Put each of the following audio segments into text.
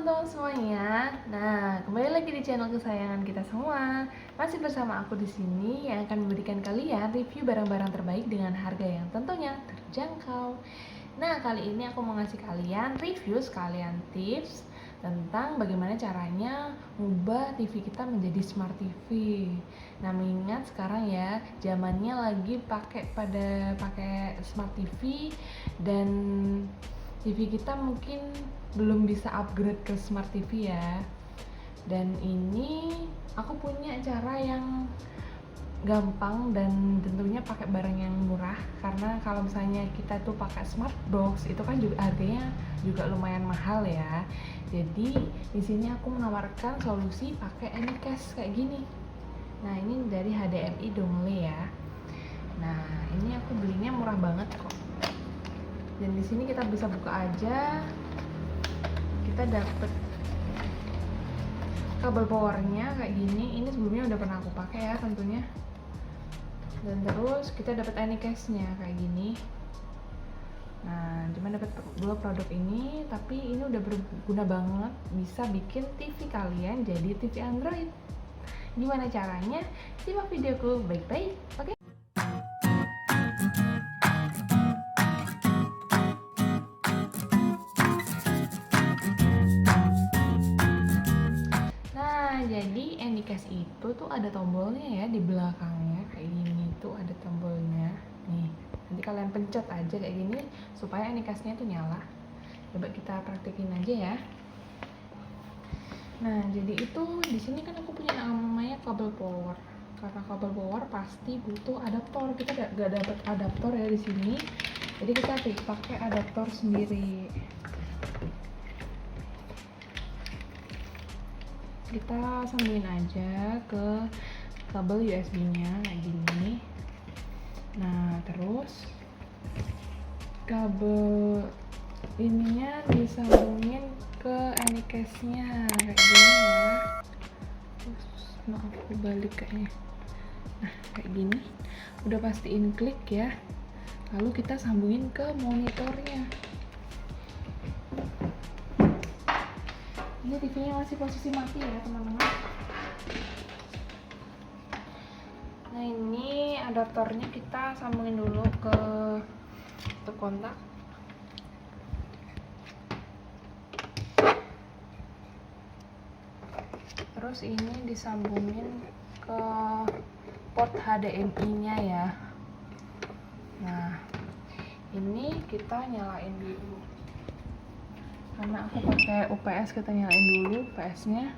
teman-teman semuanya. Nah, kembali lagi di channel kesayangan kita semua. Masih bersama aku di sini yang akan memberikan kalian review barang-barang terbaik dengan harga yang tentunya terjangkau. Nah, kali ini aku mau ngasih kalian review sekalian tips tentang bagaimana caranya mengubah TV kita menjadi smart TV. Nah, mengingat sekarang ya zamannya lagi pakai smart TV dan TV kita mungkin belum bisa upgrade ke smart TV ya. Dan ini aku punya cara yang gampang dan tentunya pakai barang yang murah, karena kalau misalnya kita tuh pakai smart box itu kan juga harganya juga lumayan mahal ya. Jadi di sini aku menawarkan solusi pakai Anycast kayak gini. Nah, ini dari HDMI dongle ya. Nah, ini aku belinya murah banget kok. Dan di sini kita bisa buka aja. Kita dapet kabel powernya kayak gini. Ini sebelumnya udah pernah aku pakai ya tentunya. Dan terus kita dapat Anycast-nya kayak gini. Nah, cuma dapat dua produk ini, tapi ini udah berguna banget, bisa bikin TV kalian jadi TV Android. Gimana caranya? Simak videoku baik-baik. Oke? Jadi Anycast itu tuh ada tombolnya ya di belakangnya kayak gini, tuh ada tombolnya nih. Nanti kalian pencet aja kayak gini supaya Anycastnya tuh nyala. Coba kita praktekin aja ya. Nah, jadi itu di sini kan aku punya namanya kabel power. Karena kabel power pasti butuh adaptor. Kita gak dapet adaptor ya di sini. Jadi kita pakai adaptor sendiri. Kita sambungin aja ke kabel USB-nya kayak gini. Nah, terus kabel ininya disambungin ke Anycast-nya kayak gini ya. Terus maaf, aku balik kayaknya. Nah, kayak gini. Udah pastiin klik ya. Lalu kita sambungin ke monitornya. Ini TV-nya masih posisi mati ya teman-teman. Nah, ini adaptornya kita sambungin dulu ke kontak. Terus ini disambungin ke port HDMI-nya ya. Nah, ini kita nyalain dulu. Karena aku pakai UPS, kita nyalain dulu UPS-nya.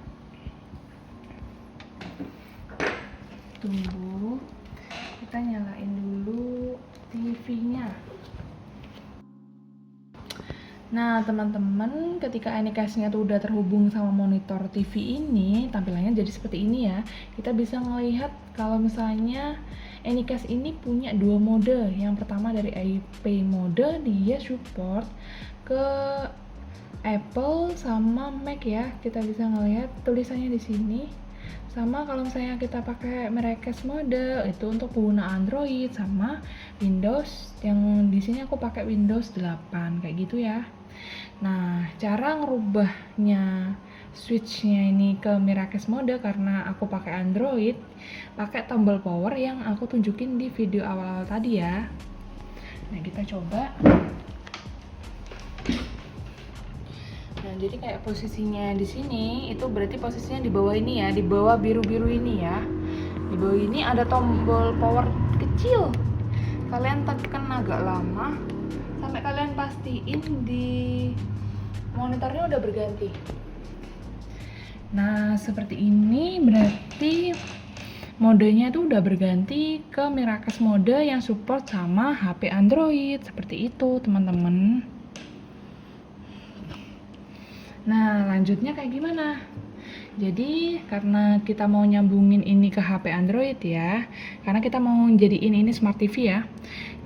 Tunggu, kita nyalain dulu TV-nya. Nah, teman-teman, ketika Anycast-nya tuh udah terhubung sama monitor TV ini, tampilannya jadi seperti ini ya. Kita bisa ngelihat kalau misalnya Anycast ini punya dua mode. Yang pertama dari IP mode, dia support ke Apple sama Mac ya. Kita bisa ngelihat tulisannya di sini. Sama kalau misalnya kita pakai Miracast mode itu untuk pengguna Android sama Windows. Yang di sini aku pakai Windows 8 kayak gitu ya. Nah, cara ngerubahnya switch-nya ini ke Miracast mode karena aku pakai Android, pakai tombol power yang aku tunjukin di video awal-awal tadi ya. Nah, kita coba. Nah, jadi kayak posisinya di sini itu berarti posisinya di bawah ini ya, di bawah biru-biru ini ya. Di bawah ini ada tombol power kecil. Kalian tekan agak lama sampai kalian pastiin di monitornya udah berganti. Nah, seperti ini berarti modenya itu udah berganti ke Miracast mode yang support sama HP Android. Seperti itu, teman-teman. Nah, lanjutnya kayak gimana? Jadi, karena kita mau nyambungin ini ke HP Android ya, karena kita mau jadiin ini smart TV ya.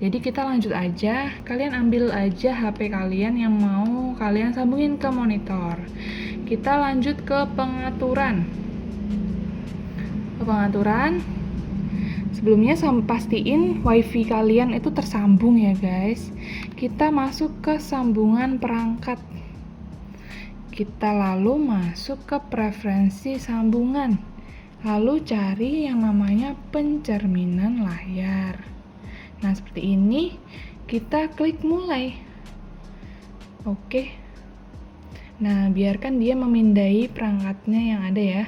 Jadi kita lanjut aja, kalian ambil aja HP kalian yang mau kalian sambungin ke monitor. Kita lanjut ke pengaturan. Sebelumnya pastiin WiFi kalian itu tersambung ya guys. Kita masuk ke sambungan perangkat. Kita lalu masuk ke preferensi sambungan. Lalu cari yang namanya pencerminan layar. Nah, seperti ini. Kita klik mulai. Oke. Nah, biarkan dia memindai perangkatnya yang ada ya.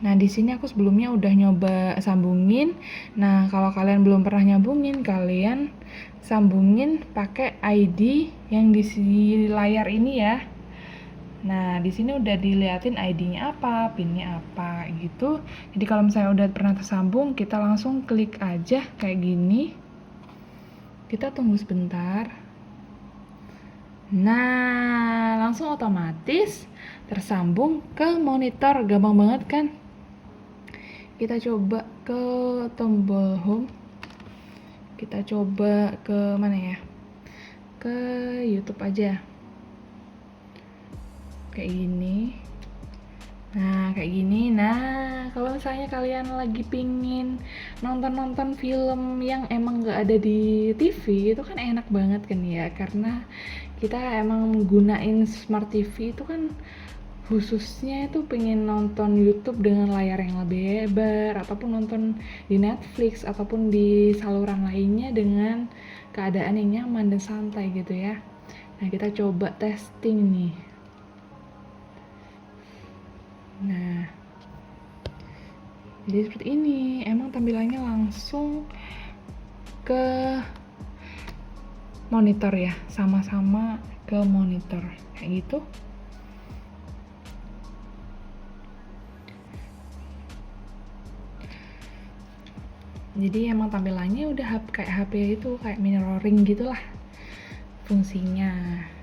Nah, di sini aku sebelumnya udah nyoba sambungin. Nah, kalau kalian belum pernah nyambungin, kalian sambungin pakai ID yang di layar ini ya. Nah, di sini udah diliatin ID-nya apa, PIN-nya apa gitu. Jadi kalau misalnya udah pernah tersambung, kita langsung klik aja kayak gini. Kita tunggu sebentar. Nah, langsung otomatis tersambung ke monitor. Gampang banget kan? Kita coba ke tombol home. Kita coba ke mana ya? Ke YouTube aja. Kayak gini. Nah, kayak gini. Nah, kalau misalnya kalian lagi pingin nonton film yang emang gak ada di TV, itu kan enak banget kan ya, karena kita emang menggunain smart TV itu kan khususnya itu pengen nonton YouTube dengan layar yang lebih lebar, ataupun nonton di Netflix ataupun di saluran lainnya dengan keadaan yang nyaman dan santai gitu ya. Nah, kita coba testing nih. Nah, jadi seperti ini, emang tampilannya langsung ke monitor ya, sama-sama ke monitor kayak gitu. Jadi emang tampilannya udah kayak HP itu, kayak mirroring gitulah fungsinya.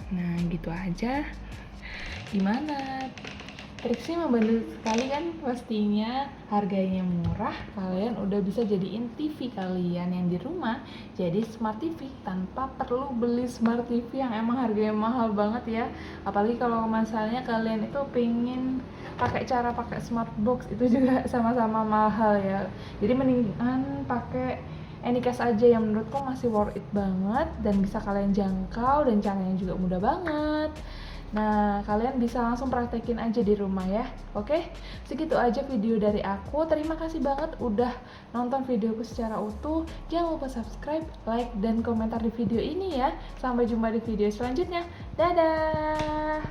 Nah, gitu aja. Gimana? Triksnya membantu sekali kan pastinya, harganya murah, kalian udah bisa jadiin TV kalian yang di rumah jadi smart TV tanpa perlu beli smart TV yang emang harganya mahal banget ya. Apalagi kalau misalnya kalian itu pengen pakai smart box, itu juga sama-sama mahal ya. Jadi mendingan pakai Anycast aja yang menurutku masih worth it banget dan bisa kalian jangkau dan caranya juga mudah banget. Nah, kalian bisa langsung praktekin aja di rumah ya. Oke, segitu aja video dari aku. Terima kasih banget udah nonton videoku secara utuh. Jangan lupa subscribe, like, dan komentar di video ini ya. Sampai jumpa di video selanjutnya. Dadah!